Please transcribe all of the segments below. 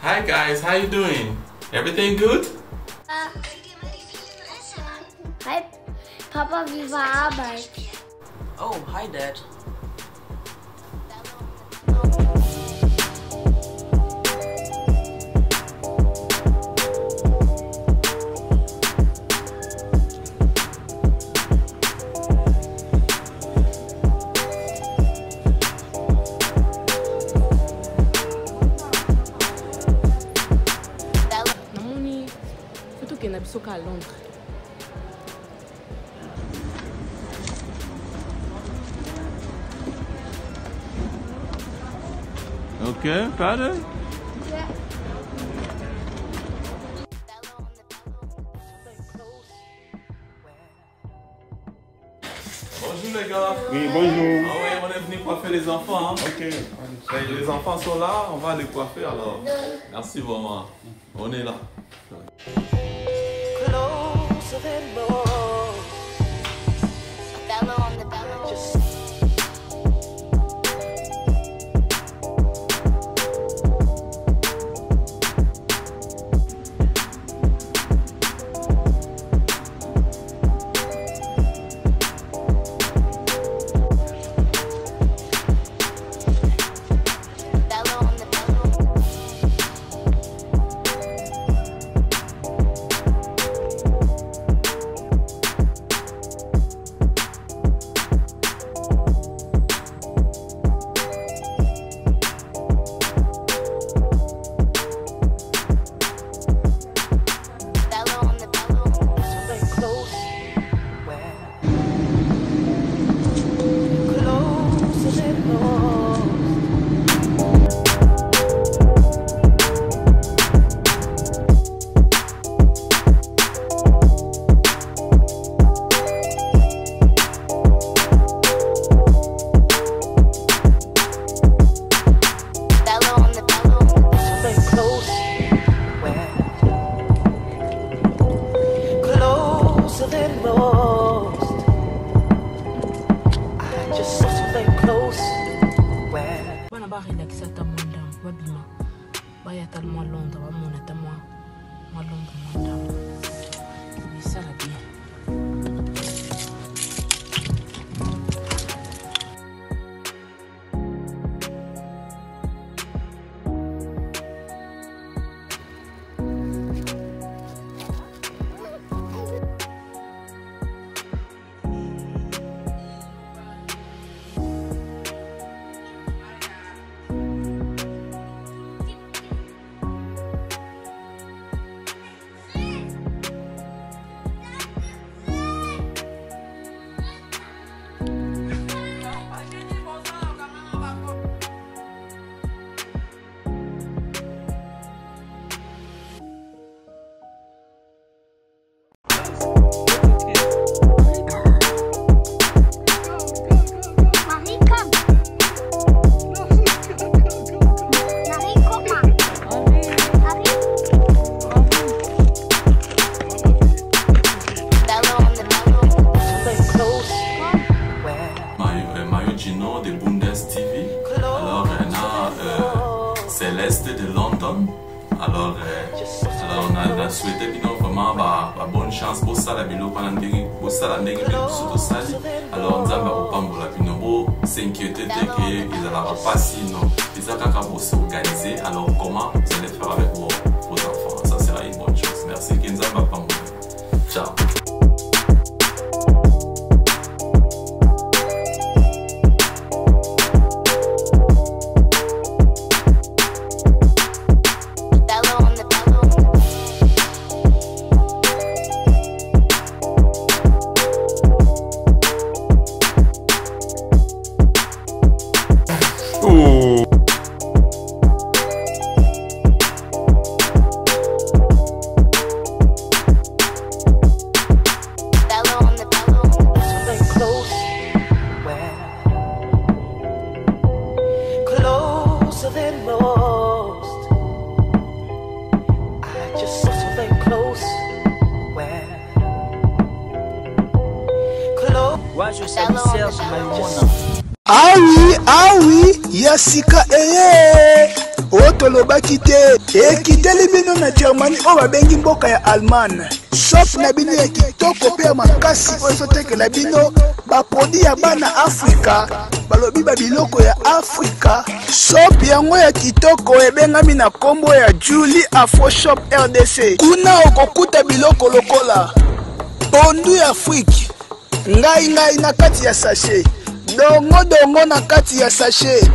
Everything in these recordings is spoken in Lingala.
Hi guys, how you doing? Everything good? Hi, Papa, wie war Arbeit? Oh, hi Dad. À Londres. Okay, verder? Ja. Bonjour les gars. Oui, bonjour. Ah ouais, on est venu coiffer les enfants. Hein. Ok. Les enfants sont là, on va les coiffer alors. Merci vraiment. On est là. Closer than most. Othello on the bellows. Just relaxer ta mwanda wabima baya tellement Londres wa mona ta moi Londres mwanda oui ça va bien. De Bundes TV. Alors, Céleste de London. Alors, on a souhaité vraiment bonne chance pour ça, la bilo pendant pour ça la nègre surtout ça. Alors, on a pas la pinobo s'inquiéter de que ils allaient pas sinon ils allaient pas s'organiser. Alors, comment vous allez faire avec vos enfants? Ça sera une bonne chose. Merci. Kenzamba pas. Ciao. Je salue Serge Maïmona. Ah oui, Yassika, tolobaki te ekiteli bino na Germanie oyo babengi mboka ya Allemagne. Shop na bino ya kitoko pe ya makasi oyo ezotekela bino baproduit ya bana Afrika, balobi babiloko ya Afrika. Shop yango ya kitoko ebengami na kombo ya Julie Afro Shop RDC. Kuna okokuta biloko lokola pondu ya Afrique, ngai na kati ya sachet, dongo na kati ya sachet,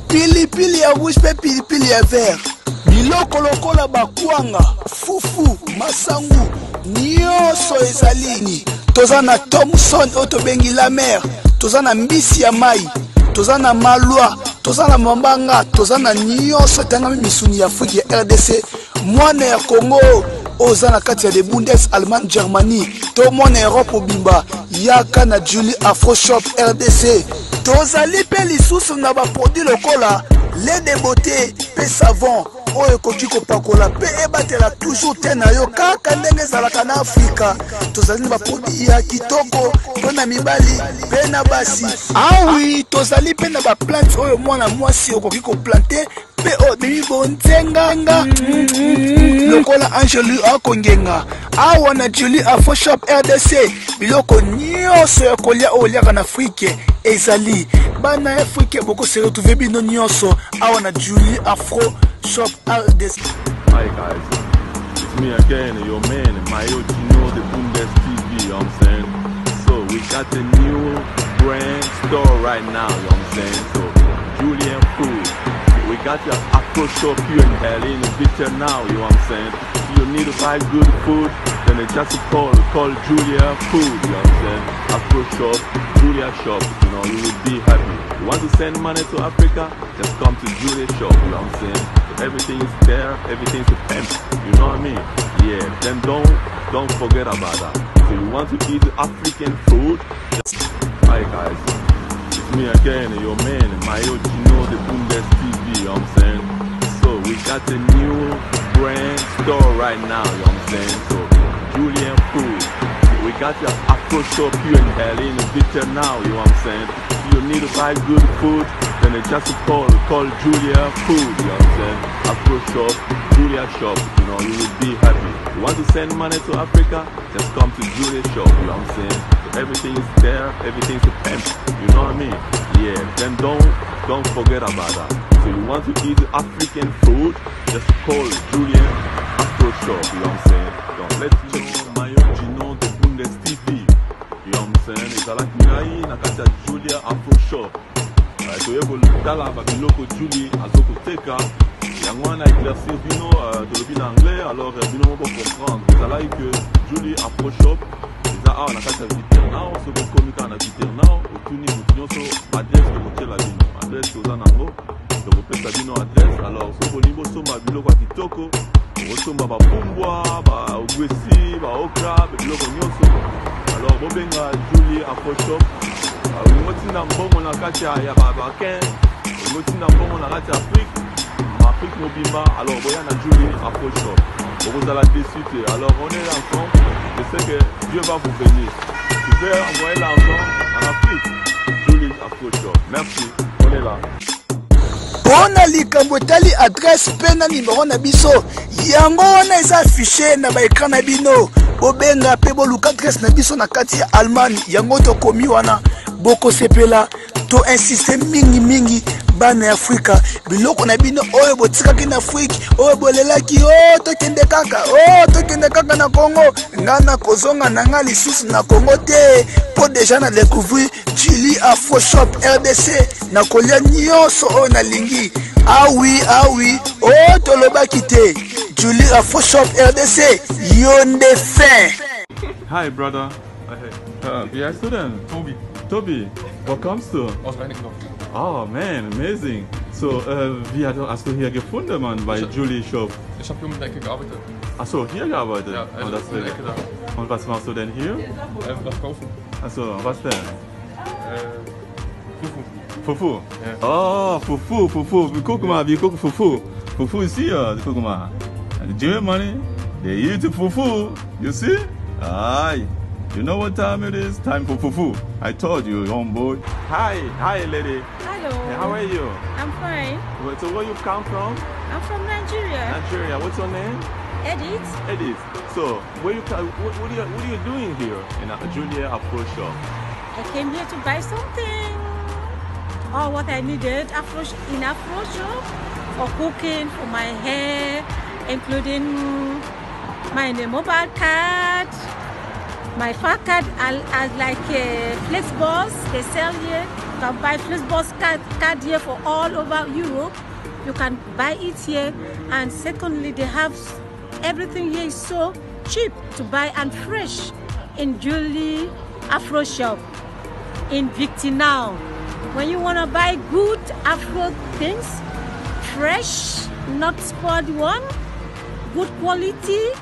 pilipili ya rouge pe pilipili ya vert, biloko lokola bakwanga, fufu, masangu, nyonso ezalini. Toza na Thomson oyo tobengi la mer, toza na mbisi ya mai, toza na malwa, toza na mambanga, toza na nyonso etangami misuni ya Afrique ya RDC. Mwana ya Congo oza na kati ya de Bundes, Allemagne, Germanie, to mwana Europe obimba yaka na Julie Afro Shop RDC. Tozali pe lisusu na baproduit lokola lait de beauté pe savon oyo ekoki kopakola pe ebatela toujours te na yo kaka ndenge ezalaka na Afrika. Tozali na baproduit ya kitoko mpona mibali pe na basi. Awi tozali pe na baplante oyo mwana mwasi okoki koplante pe odemi bonzenganga lokola Angelu akongenga. Awa na Julie Afro Shop RDC biloko nyonso ya kolia oyo oliaka na Afrique ezali. Bana Afrique boko se retrouver bino nyonso awa na Julie Afro Shop RDC. Hi guys, it's me again, your man, Mayo Gino, the Bundes TV, you know what I'm saying? So we got a new brand store right now, you know what I'm saying? So Julian Food, we got your Afro Shop here in LA in Victor now, you know what I'm saying? If you need to buy good food, then it's just a call Julia Food, you know what I'm saying? Afro Shop, Julia Shop, you know, you will be happy. You want to send money to Africa, just come to Julia Shop, you know what I'm saying? Everything is there, everything's a pimp, you know what I mean? Yeah, then don't forget about that. So you want to eat African food? Hi guys, it's me again, your man, Mayo Gino, the Bundes TV, you know what I'm saying? So we got a new brand store right now, you know what I'm saying? So Julian Food, we got your Afro Shop here in LA in Victor now, you know what I'm saying? If you need to buy good food, then it's just a call Julia Food, you know what I'm saying? Afro Shop, Julia Shop, you know, you will be happy. You want to send money to Africa, just come to Julia Shop, you know what I'm saying? So everything is there, everything's a pimp, you know what I mean? Yeah, then don't forget about that. So you want to eat African food, just call Julia Afro Shop, you know what I'm saying? Don't let you know Mayo Gino, the Bundes TV, you know what I'm saying? It's like Nai, Nakata Julia Afro Shop. So you will tell about the local Julie Azoko Teka. Yango wana éclaircir bino tolobi na anglais, alors bino moko comprendre. Ezala que Julie Afro Shop eza awa na kati ya Victor now, soko komika na Victor now, otuni mutu nyonso adresse tokotiela bino. Adresse toza nango, tokopesa bino adresse. Alors soko olingi bosomba biloko ya kitoko, bosomba bapumbwa, baogwesi, baokra, biloko nyonso. Alors bobenga Julie Afro Shop. Ngotina mbongo na kati ya babaken, ngotina mbongo na kati ya Afrique mobimba, alors boya na Julie Afro Shop. Vous allez décider. Alors on est ensemble, je sais que Dieu va vous bénir. Tu peux envoyer l'argent en Afrique. Julie Afro Shop. Merci, on est là. Pona likambo tali adresse pena numéro na biso yango wana eza affiché na ba écran na bino bobenga pe boluka adresse na biso na kati ya Allemagne yango to komi wana boko sepela to insiste mingi bana ya Afrika biloko na bino oyo botikaki na Afrique oyo bolelaki tokende kaka na Congo ngana kozonga nanga lisusu na Congo te po déjà na découvrir Julie Afro Shop RDC na kolia nyonso oyo na lingi ah oui tolobaki te Julie Afro Shop RDC yonde fin. Hi brother. Wie heißt du denn? Tobi, wo kommst du? Aus Reinickendorf. Oh man, amazing. So, wie hast du hier gefunden, Mann, bei Julie Shop? Ich habe hier um die Ecke gearbeitet. Achso, hier gearbeitet? Ja, also das um die Ecke da. Und was machst du denn hier? Was kaufen. Achso, was denn? Fufu. Fufu? Ja. Oh, Fufu. Guck mal, wir gucken Fufu. Fufu ist hier, guck mal. Germany, they eat Fufu, you see? Aye. You know what time it is? Time for Fufu. I told you, homeboy. Hi lady. Hello. Hey, how are you? I'm fine. So where you come from? I'm from Nigeria. Nigeria. What's your name? Edith. Edith. So, what are you doing here in Julia Afro Shop? I came here to buy something. All what I needed in Afro Shop for cooking, for my hair, including my mobile card, my fat card, as like Flexbus. They sell here. You can buy Flexbus card here for all over Europe. You can buy it here. And secondly, they have everything here is so cheap to buy and fresh in Julie Afro Shop in Victinal. When you want to buy good Afro things, fresh, not spoiled one, good quality,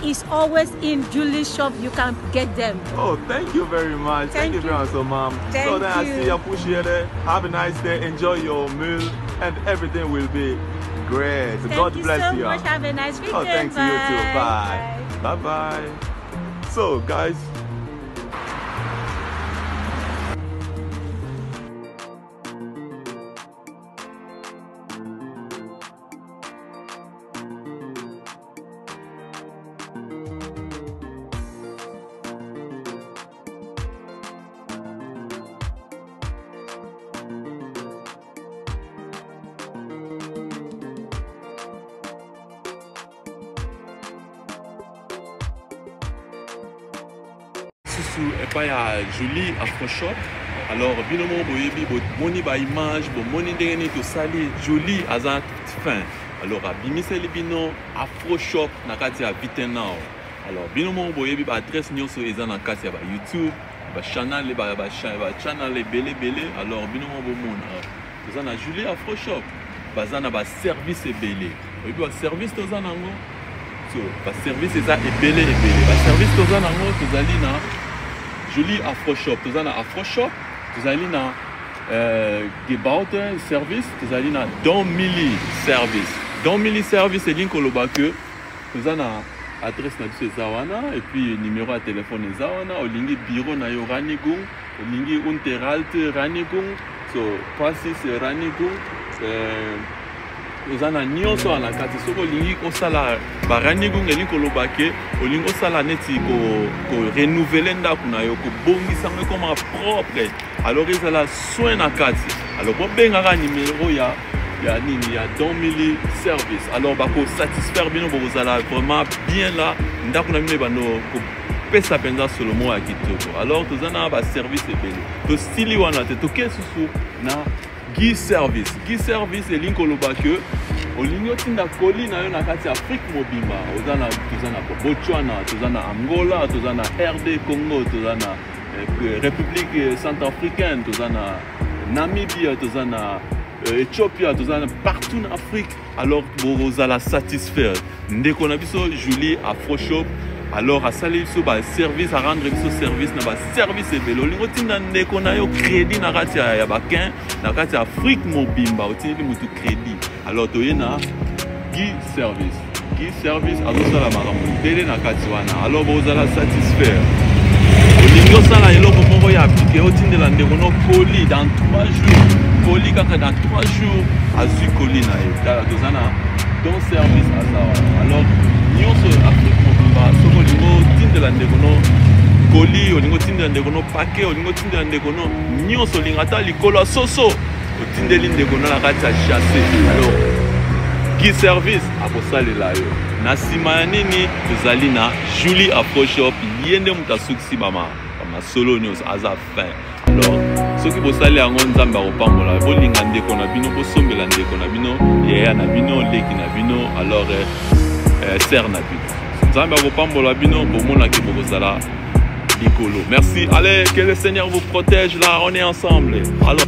is always in Julie Shop. You can get them. Oh, thank you very much. Thank you very much, so mom. Thank so then you. I see you appreciate it. Have a nice day. Enjoy your meal, and everything will be great. So God bless Thank you you. so much. Have a nice weekend. Oh, thanks to you too. Bye. Bye bye. So, guys. Et pas à Julie Afro Shop. Alors, binomo boyebi moni ba image, moni ndenge to sali Julie azat fin. Alors, bimiseli bino Afro Shop na kati ya Victinal. Alors, binomo boyebi ba adresse nyonso eza na kati ya ba YouTube, ba channel ba channel belé. Alors, binomo bomona. Toza na Julie Afro Shop. Bazana ba service ebele. Oyebi ba service toza nango. So, ba service eza ebele. Ba service toza nango tozali na Julie Afro Shop, tu as Afro Shop, tu as gebaute service, tu as Don Mili service. Don Mili service est link au Lobake, tu as adresse na biso zawana et puis numéro de téléphone zawana, au lingi bureau na yo Ranigung, au lingi unteralte Ranigung, so passi c'est Ranigung, ozana nyonso na kati soko lingi osala ba Ranigung elingi Lobake, olingi osala neti ko renouveler ndako na yo ko bongisa ngo comme propre. Alors ezala soin na kati. Alors bo benga numéro ya Don Mili service. Alors ba ko satisfaire bino bo ozala vraiment bien là ndako na bino bano ko pesa penza seulement ya kitoko. Alors tozana ba service ebele. To stili wana te to kesusu na Guy Service. Guy Service et link au Lobake. Olingi otinda koli na yo na kati Afrique mobimba. Tozana Botswana, tozana Angola, tozana RD Congo, tozana République Centrafricaine, tozana Namibia, tozana Éthiopie, tozana partout en Afrique. Alors vous allez satisfaire. Ndeko na biso Julie Afro Shop. Alors à salir sur ba service à rendre biso service na ba service ebelo. Olingo tinda ndeko na yo crédit na kati ya bakin na kati Afrique mobimba otindi mutu crédit. Alors toyena Guy Service. Guy Service azosala makambo ebele na kati wana. Alors vous allez satisfaire. Olingo sala eloko moko ya appliqué otindela ndeko no colis dans 3 jours. Colis kaka dans 3 jours azui colis na ye. Tala tozana don service azawa. Alors nyonso Afrique mobimba soko lingo tindela ndeko no colis, olingo tindela ndeko no paquet, olingo tindela ndeko no nyonso lingata likolo soso otindeli ndeko no na kati ya chasser. Alors Guy Service akosalela yo na sima ya nini tozali na Julie Afro Shop yende mutasuksi bama solo nyonso aza fin. Alors soki bosali yango nzambe akopambola bolinga ndeko na bino bosombela ndeko na bino yaya na bino leki na bino alors serre na bino nzambe akopambola bino bomonaki bokozala likolo. Merci. Allez, que le Seigneur vous protège là, on est ensemble. Alors